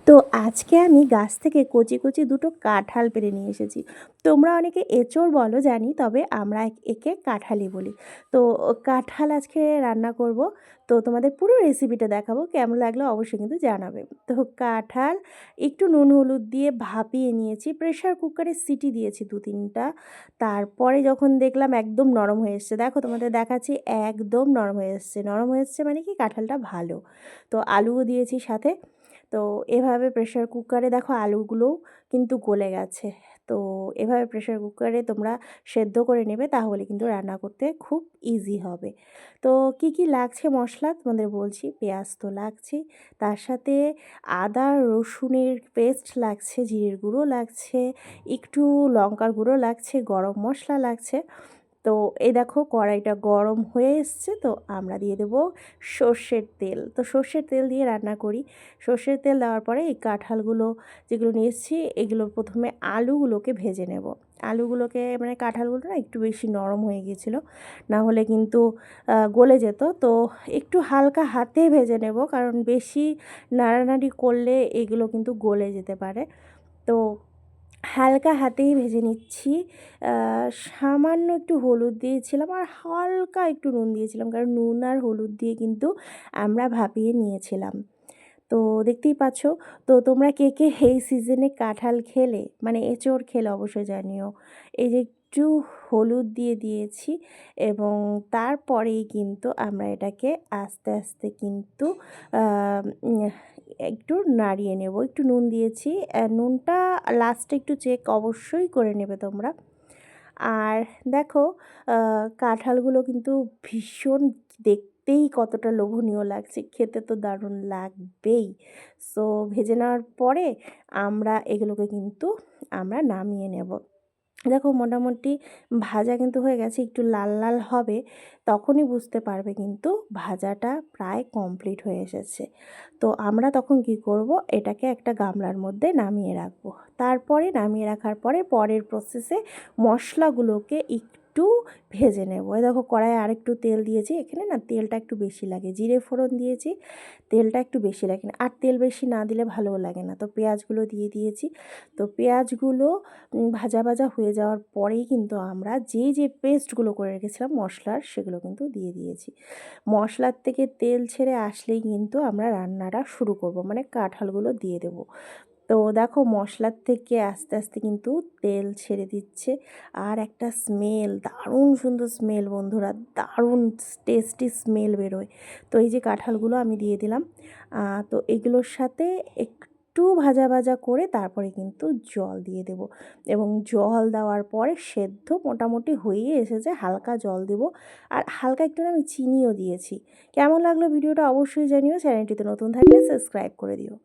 তো আজকে আমি গাছ থেকে কচি কচি দুটো কাঁঠাল পেড়ে নিয়ে এসেছি। তোমরা অনেকে এঁচোড় বলো জানি, তবে আমরা একে কাঁঠালই বলি। তো কাঁঠাল আজকে রান্না করব। তো তোমাদের পুরো রেসিপিটা দেখাবো, কেমন লাগলো অবশ্যই কিন্তু জানাবে। তো কাঁঠাল একটু নুন হলুদ দিয়ে ভাপিয়ে নিয়েছি, প্রেশার কুকারে সিটি দিয়েছি 2-3টা। তারপরে যখন দেখলাম একদম নরম হয়ে এসছে, দেখো তোমাদের দেখাচ্ছি, একদম নরম হয়ে এসছে। নরম হয়ে এসছে মানে কি, কাঁঠালটা ভালো। তো আলুও দিয়েছি সাথে। তো এভাবে প্রেশার কুকারে দেখো আলুগুলোও কিন্তু গলে গেছে। তো এভাবে প্রেশার কুকারে তোমরা সেদ্ধ করে নেবে, তাহলে কিন্তু রান্না করতে খুব ইজি হবে। তো কি কি লাগছে মশলা তোমাদের বলছি। পেঁয়াজ তো লাগছেই, তার সাথে আদা রসুনের পেস্ট লাগছে, জিরের গুঁড়ো লাগছে, একটু লঙ্কার গুঁড়ো লাগছে, গরম মশলা লাগছে। তো এই দেখো কড়াইটা গরম হয়ে এসছে, তো আমরা দিয়ে দেবো সর্ষের তেল। তো সর্ষের তেল দিয়ে রান্না করি। সর্ষের তেল দেওয়ার পরে এই কাঁঠালগুলো যেগুলো নিয়ে এসেছি, এগুলো প্রথমে আলুগুলোকে ভেজে নেব। আলুগুলোকে মানে কাঁঠালগুলো না একটু বেশি নরম হয়ে গিয়েছিলো, না হলে কিন্তু গলে যেত। তো একটু হালকা হাতে ভেজে নেব, কারণ বেশি নাড়ানাড়ি করলে এগুলো কিন্তু গলে যেতে পারে। তো হালকা হাতেই ভেজে নিচ্ছি। সামান্য একটু হলুদ দিয়েছিলাম আর হালকা একটু নুন দিয়েছিলাম, কারণ নুন আর হলুদ দিয়ে কিন্তু আমরা ভাপিয়ে নিয়েছিলাম। তো দেখতেই পাচ্ছ। তো তোমরা কে কে এই সিজনে কাঁঠাল খেলে, মানে এঁচোড় খেলে অবশ্যই জানিও। এই যে একটু হলুদ দিয়ে দিয়েছি, এবং তারপরেই কিন্তু আমরা এটাকে আস্তে আস্তে কিন্তু একটু নাড়িয়ে নেব। একটু নুন দিয়েছি, নুনটা লাস্টে একটু চেক অবশ্যই করে নেবে তোমরা। আর দেখো কাঁঠালগুলো কিন্তু ভীষণ, দেখতেই কতটা লোভনীয় লাগছে, খেতে তো দারুণ লাগবেই। সো ভেজে নেওয়ার পরে আমরা এগুলোকে কিন্তু আমরা নামিয়ে নেব। দেখো মোটামুটি ভাজা কিন্তু হয়ে গেছে, একটু লাল লাল হবে, তখনই বুঝতে পারবে কিন্তু ভাজাটা প্রায় কমপ্লিট হয়ে এসেছে। তো আমরা তখন কি করব, এটাকে একটা গামলার মধ্যে নামিয়ে রাখবো। তারপরে নামিয়ে রাখার পরে পরের প্রসেসে মশলাগুলোকে একটু ভেজে নেব। এই দেখো কড়াইয়ে আরেকটু তেল দিয়েছি, এখানে না তেলটা একটু বেশি লাগে, জিরে ফোড়ন দিয়েছি, তেলটা একটু বেশি লাগে না, আর তেল বেশি না দিলে ভালোও লাগে না। তো পেঁয়াজগুলো দিয়ে দিয়েছি। তো পেঁয়াজগুলো ভাজা ভাজা হয়ে যাওয়ার পরেই কিন্তু আমরা যে পেস্টগুলো করে রেখেছিলাম মশলার, সেগুলো কিন্তু দিয়ে দিয়েছি। মশলার থেকে তেল ছেড়ে আসলেই কিন্তু আমরা রান্নাটা শুরু করব, মানে কাঁঠালগুলো দিয়ে দেব। তো দেখো মশলার থেকে আস্তে আস্তে কিন্তু তেল ছেড়ে দিচ্ছে, আর একটা স্মেল, দারুণ সুন্দর স্মেল বন্ধুরা, দারুণ টেস্টি স্মেল বেরোয়। তো এই যে কাঁঠালগুলো আমি দিয়ে দিলাম। তো এগুলোর সাথে একটু ভাজা ভাজা করে তারপরে কিন্তু জল দিয়ে দেব, এবং জল দেওয়ার পরে সেদ্ধ মোটামুটি হয়েই এসেছে, হালকা জল দেব। আর হালকা একটু না আমি চিনিও দিয়েছি। কেমন লাগলো ভিডিওটা অবশ্যই জানিও, চ্যানেলটিতে নতুন থাকলে সাবস্ক্রাইব করে দিও।